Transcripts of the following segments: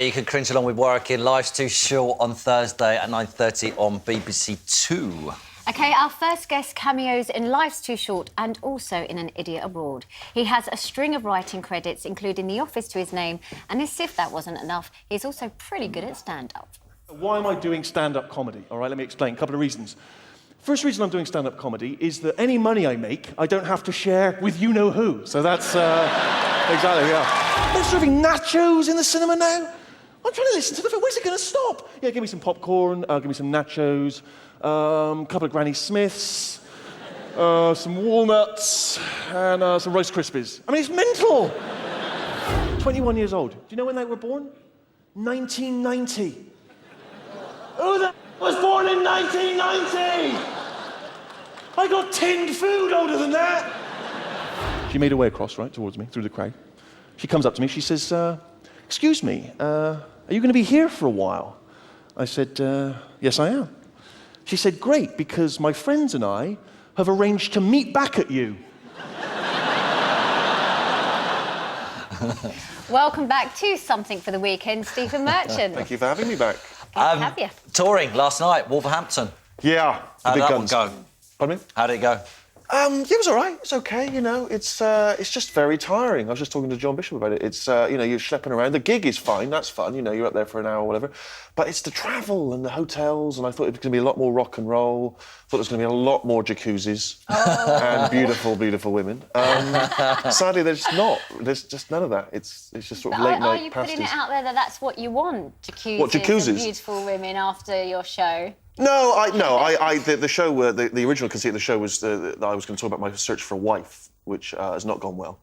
You can cringe along with Working. Life's Too Short on Thursday at 9:30 on BBC Two. OK, our first guest cameos in Life's Too Short and also in An Idiot Abroad. He has a string of writing credits, including The Office to his name, and as if that wasn't enough, he's also pretty good at stand-up. Why am I doing stand-up comedy? All right, let me explain. A couple of reasons. First reason I'm doing stand-up comedy is that any money I make, I don't have to share with you-know-who. So that's, exactly, yeah. They're serving nachos in the cinema now. I'm trying to listen to the film. Where's it going to stop? Yeah, give me some popcorn, give me some nachos, a couple of Granny Smiths, some walnuts, and some Rice Krispies. I mean, it's mental. 21 years old. Do you know when they were born? 1990. Who the was born in 1990? I got tinned food older than that. She made her way across, right, towards me, through the crowd. She comes up to me, she says, excuse me, are you going to be here for a while? I said, yes, I am. She said, great, because my friends and I have arranged to meet back at you. Welcome back to Something for the Weekend, Stephen Merchant. Thank you for having me back. Good to have you. Touring last night, Wolverhampton. Yeah, How big did that guns. one go? Pardon me? How did it go? Yeah, it was all right. It's okay, you know. It's just very tiring. I was just talking to John Bishop about it. It's, you know, you're schlepping around. The gig is fine. That's fun. You know, you're up there for an hour or whatever. But it's the travel and the hotels, and I thought it was going to be a lot more rock and roll. I thought there was going to be a lot more jacuzzis and beautiful, beautiful women. Sadly, there's not. There's just none of that. It's just sort of late-night Are you pasties. putting it out there that that's what you want? Jacuzzis, What, jacuzzis? and beautiful women after your show? No, the show, the original conceit of the show was that I was going to talk about my search for a wife, which has not gone well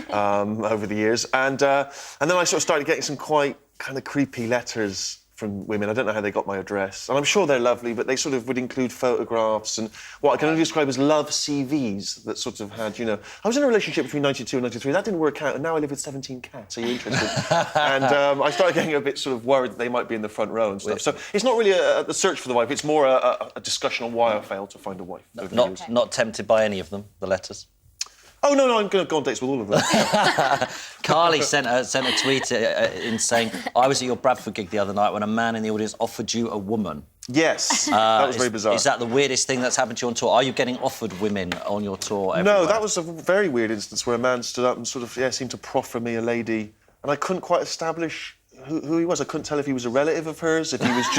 over the years. And then I sort of started getting some quite kind of creepy letters from women. I don't know how they got my address. And I'm sure they're lovely, but they sort of would include photographs and what I can only describe as love CVs that sort of had, you know... I was in a relationship between 92 and 93. That didn't work out, and now I live with 17 cats. Are you interested? And I started getting a bit sort of worried that they might be in the front row and stuff. So it's not really a search for the wife. It's more a discussion on why I failed to find a wife. Not tempted by any of them, the letters? Oh, no, I'm going to go on dates with all of them. Carly sent a tweet in saying, I was at your Bradford gig the other night when a man in the audience offered you a woman. Yes, that was very bizarre. Is that the weirdest thing that's happened to you on tour? Are you getting offered women on your tour everywhere? No, that was a very weird instance where a man stood up and sort of, seemed to proffer me a lady, and I couldn't quite establish who he was. I couldn't tell if he was a relative of hers, if he was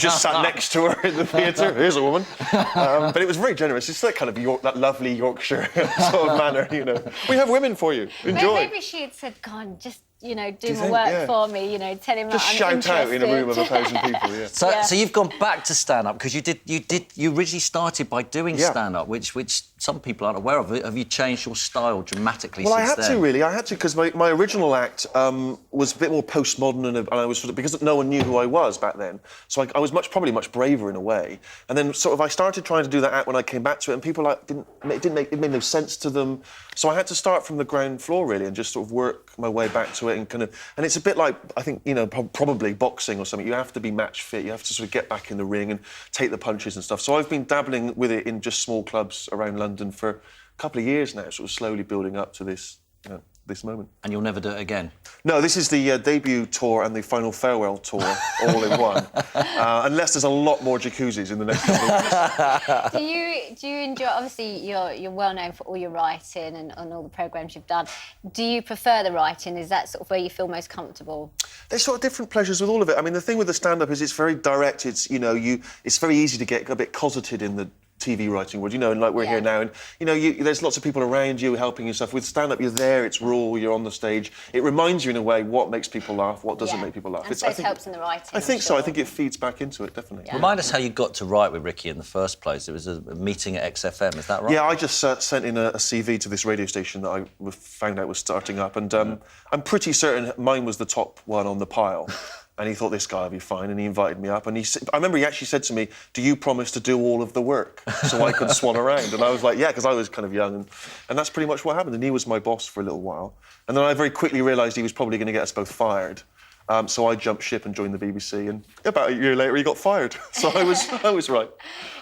just sat next to her in the theatre. Here's a woman. But it was very generous. It's that kind of that lovely Yorkshire sort of manner, you know. We have women for you. Enjoy. Maybe she had said, "Go on, just do my work for me." You know, tell him just that I'm shout out in a room of 1,000 people. Yeah. So you've gone back to stand-up because you originally started by doing stand-up, which some people aren't aware of. Have you changed your style dramatically since then? Well, I had to, really. I had to, because my original act was a bit more postmodern, and I was sort of, because no one knew who I was back then, so I was probably much braver in a way. And then sort of I started trying to do that act when I came back to it, and people it made no sense to them. So I had to start from the ground floor, really, and just sort of work my way back to it, and it's a bit like, I think, you know, probably boxing or something. You have to be match fit. You have to sort of get back in the ring and take the punches and stuff. So I've been dabbling with it in just small clubs around London for a couple of years now, sort of slowly building up to this moment. And you'll never do it again? No, this is the debut tour and the final farewell tour all in one. Unless there's a lot more jacuzzis in the next couple of years. Do you enjoy? Obviously, you're well known for all your writing and all the programmes you've done. Do you prefer the writing? Is that sort of where you feel most comfortable? There's sort of different pleasures with all of it. I mean, the thing with the stand-up is it's very direct. It's it's very easy to get a bit cosseted in the TV writing world, you know, and like we're here now, and you know, there's lots of people around you helping you stuff. With stand-up, you're there, it's raw, you're on the stage. It reminds you in a way what makes people laugh, what doesn't make people laugh. And so it helps in the writing. I think so. I think it feeds back into it, definitely. Yeah. Remind us how you got to write with Ricky in the first place. It was a meeting at XFM, is that right? Yeah, I just sent in a CV to this radio station that I found out was starting up, and I'm pretty certain mine was the top one on the pile. And he thought, this guy will be fine, and he invited me up. And I remember he actually said to me, do you promise to do all of the work so I could swan around? And I was like, yeah, because I was kind of young. And that's pretty much what happened. And he was my boss for a little while. And then I very quickly realised he was probably going to get us both fired. So I jumped ship and joined the BBC. And about a year later, he got fired. So I was right.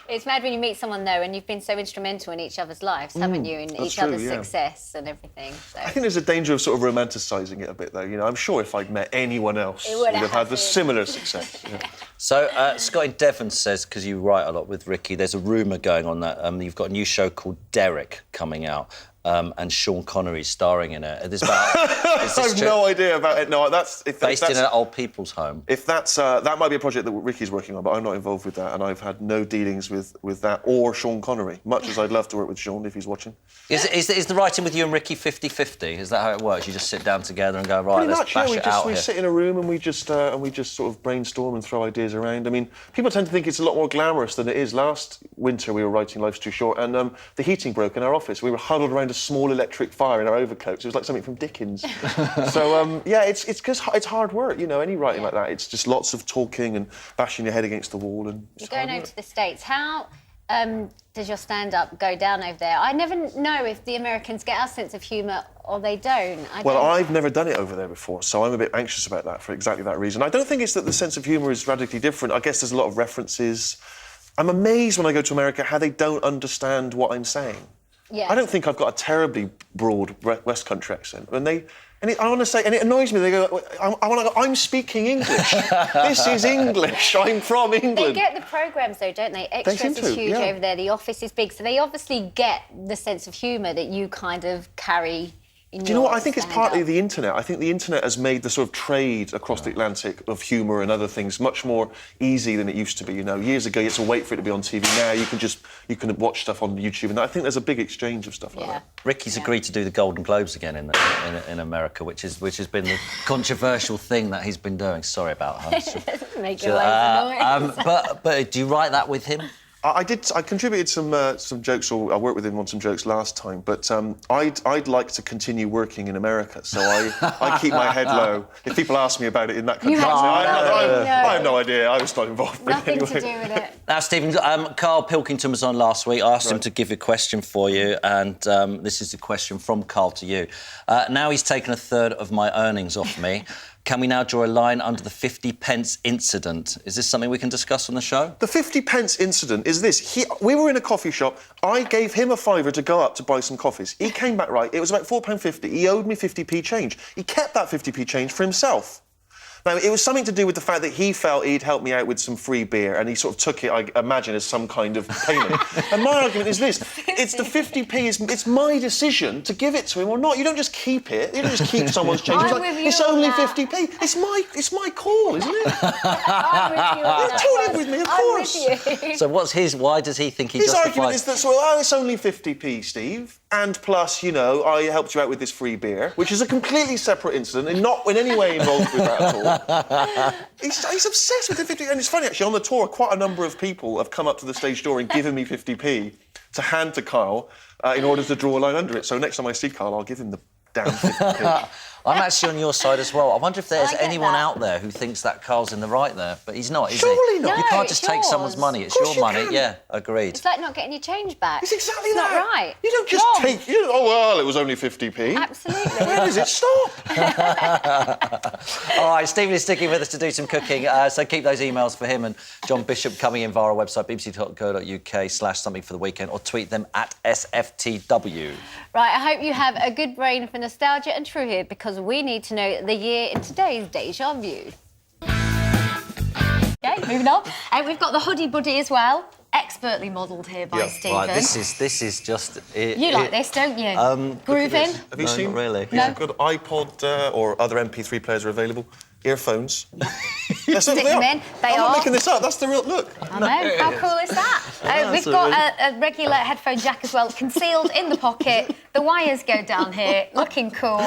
It's mad when you meet someone, though, and you've been so instrumental in each other's lives, haven't you? In each other's success and everything. So. I think there's a danger of sort of romanticising it a bit, though. You know, I'm sure if I'd met anyone else, It would would have have had the similar success. Yeah. So, Scott in Devon says, because you write a lot with Ricky, there's a rumour going on that you've got a new show called Derek coming out. And Sean Connery's starring in it. Is I've no idea about it. No, that's based in an old people's home. If that's that might be a project that Ricky's working on, but I'm not involved with that, and I've had no dealings with that or Sean Connery. Much as I'd love to work with Sean if he's watching. Is the writing with you and Ricky 50-50? Is that how it works? You just sit down together and go, right, let's bash it out we here. sit in a room and we just sort of brainstorm and throw ideas around. I mean, people tend to think it's a lot more glamorous than it is. Last winter we were writing Life's Too Short, and the heating broke in our office. We were huddled around a small electric fire in our overcoats. It was like something from Dickens. So yeah, it's because it's hard work. You know, any writing like that, it's just lots of talking and bashing your head against the wall. And you're going over to the States. How does your stand-up go down over there? I never know if the Americans get our sense of humour or they don't. I've never done it over there before, so I'm a bit anxious about that for exactly that reason. I don't think it's that the sense of humour is radically different. I guess there's a lot of references. I'm amazed when I go to America how they don't understand what I'm saying. Yes. I don't think I've got a terribly broad West Country accent. I want to say, and it annoys me, they go, I'm speaking English. This is English. I'm from England. They get the programmes, though, don't they? Extras is huge over there. The Office is big. So they obviously get the sense of humour that you kind of carry in Do you know what? I think it's partly the internet. I think the internet has made the sort of trade across the Atlantic of humour and other things much more easy than it used to be. You know, years ago you had to wait for it to be on TV. Now you can watch stuff on YouTube, and I think there's a big exchange of stuff like that. Ricky's agreed to do the Golden Globes again in America, which has been the controversial thing that he's been doing. Sorry about her. Doesn't make it noise. But do you write that with him? I contributed some jokes, or I worked with him on some jokes last time. But I'd like to continue working in America, so I keep my head low. If people ask me about it in that country, I have no idea. I was not involved. Nothing to do with it. Now, Stephen, Carl Pilkington was on last week. I asked him to give a question for you, and this is a question from Carl to you. Now he's taken a third of my earnings off me. Can we now draw a line under the 50 pence incident? Is this something we can discuss on the show? The 50 pence incident is this. We were in a coffee shop. I gave him a fiver to go up to buy some coffees. He came back right. It was about £4.50. He owed me 50p change. He kept that 50p change for himself. Now, it was something to do with the fact that he felt he'd helped me out with some free beer, and he sort of took it, I imagine, as some kind of payment. And my argument is this. It's the 50p, it's my decision to give it to him or not. You don't just keep it. You don't just keep someone's change. It's only 50p. It's my call, isn't it? I'm with you on You're that totally one. with me, of course. I'm with you. So why does he think he His justifies... argument is that, it's only 50p, Steve, and plus, you know, I helped you out with this free beer, which is a completely separate incident and not in any way involved with that at all. He's obsessed with the 50p, and it's funny, actually, on the tour, quite a number of people have come up to the stage door and given me 50p to hand to Kyle in order to draw a line under it. So next time I see Kyle, I'll give him the damn 50p. I'm actually on your side as well. I wonder if there's I get anyone that. out there who thinks that Carl's in the right there, but he's not, is he? Surely not. You No, can't just it's take someone's yours. money. It's Of course your you money. can. Yeah, agreed. It's like not getting your change back. It's exactly It's that. not right. You don't just Wrong. take... it was only 50p. Absolutely. Where is it? Stop! All right, Stephen is sticking with us to do some cooking, so keep those emails for him and John Bishop coming in via our website, bbc.co.uk/something for the weekend, or tweet them at SFTW. Right, I hope you have a good brain for nostalgia and true here, because we need to know the year in today's Deja Vu. OK, moving on. We've got the hoodie buddy as well, expertly modelled here by Stephen. Right, this is just... You like this, don't you? Grooving? Have you No, seen? not really. No. Good iPod or other MP3 players are available. Earphones. Stick them in. They I'm are. not making this up. That's the real look. I know. How cool is that? We've got a regular headphone jack as well, concealed in the pocket. The wires go down here, looking cool.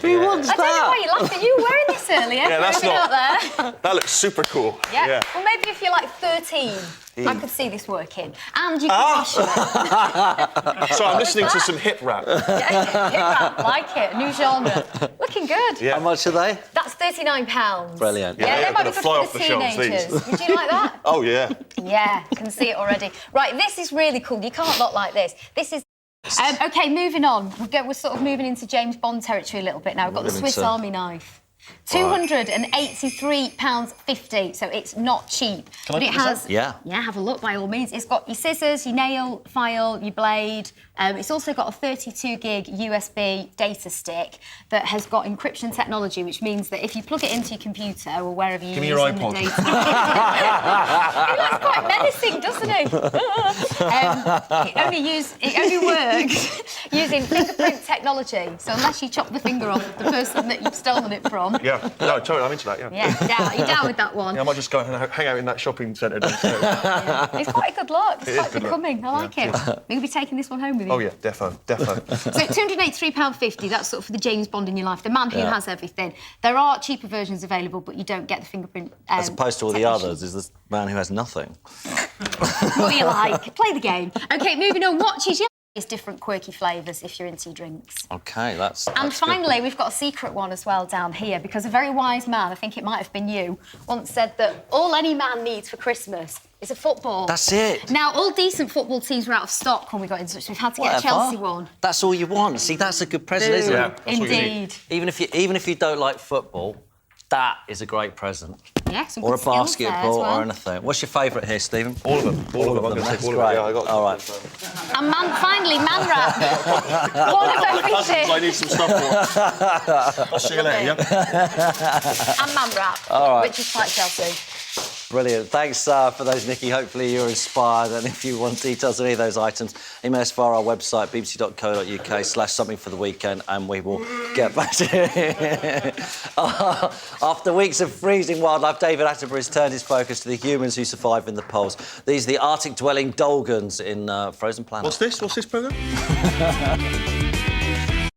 Who wants I don't know why you laughed. You were wearing this earlier. Yeah, that's Moving not- up there. That looks super cool. Yeah. Well, maybe if you're like 13, I could see this working. And you can fashion it. So I'm listening to some hip rap. Yeah, hip rap, like it. New genre. Looking good. Yeah. How much are they? That's £39. Brilliant. Yeah, Yeah, they might be gonna good fly for off the the shelves, these. teenagers. Would you like that? Oh, yeah. Yeah, can see it already. Right, this is really cool. You can't look like this. This is... OK, moving on. We're sort of moving into James Bond territory a little bit now. We've got the Swiss Army knife. £283.50, so it's not cheap. But it has... Yeah. Yeah, have a look by all means. It's got your scissors, your nail file, your blade. It's also got a 32 gig USB data stick that has got encryption technology, which means that if you plug it into your computer or wherever you're Give me your using iPod. the data... He looks quite menacing, doesn't he? It only works using fingerprint technology. So unless you chop the finger off the person that you've stolen it from... Yeah, no, totally, I'm into that, yeah. Yeah, you're down with that one. Yeah, I might just go and hang out in that shopping centre downstairs. Yeah. It's quite a good look. It's quite good look. becoming. I like it. You'll be taking this one home with you. Oh, yeah, defo. So £283.50, that's sort of for the James Bond in your life, the man who has everything. There are cheaper versions available, but you don't get the fingerprint As opposed to all the others, is this man who has nothing. What do you like? Play the game. OK, moving on. Watches, yeah. There's different quirky flavours if you're into drinks. OK, that's And finally, good. we've got a secret one as well down here, because a very wise man, I think it might have been you, once said that all any man needs for Christmas is a football. That's it. Now, all decent football teams were out of stock when we got into it, so we've had to get a Chelsea one. That's all you want. See, that's a good present, isn't Yeah, it? that's what you need. Indeed. Even if you don't like football, that is a great present. Yeah, some Or a good skills there as basketball well. or anything. What's your favourite here, Stephen? All of them. All of them. I'm going to That's take all great. of them. Yeah, I got all right. And finally, man wrap. One of everything. I need some stuff for. I'll see you later, yeah? And man wrap, which is quite Chelsea. Brilliant. Thanks for those, Nikki. Hopefully you're inspired. And if you want details on any of those items, email us via our website, bbc.co.uk/something for the weekend, and we will get back to you. After weeks of freezing wildlife, David Attenborough has turned his focus to the humans who survive in the poles. These are the Arctic-dwelling Dolgans in Frozen Planet. What's this programme?